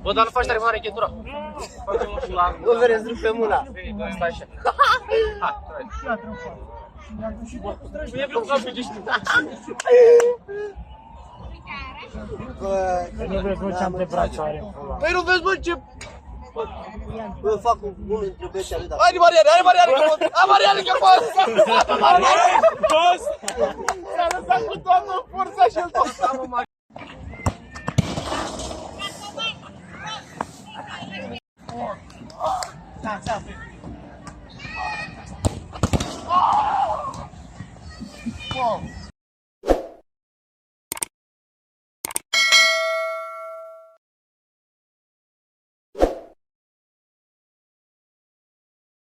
Bă, dar nu faci tare mare chetura. O vreți rup pe mâna. Stai așa. Hai, tragi. E blocat pe ghiști. Nu vezi, mă, ce-am pe brațe are. Păi nu vezi, bă, ce... Bă, fac unul dintre băieții lui, Hai, Mariane, hai, Mariane, că pot! Hai, Mariane, că pot! Mariane! Poți! S-a lăsat cu toată forța și el tot sta, mă, Mariane. Da, da, bă.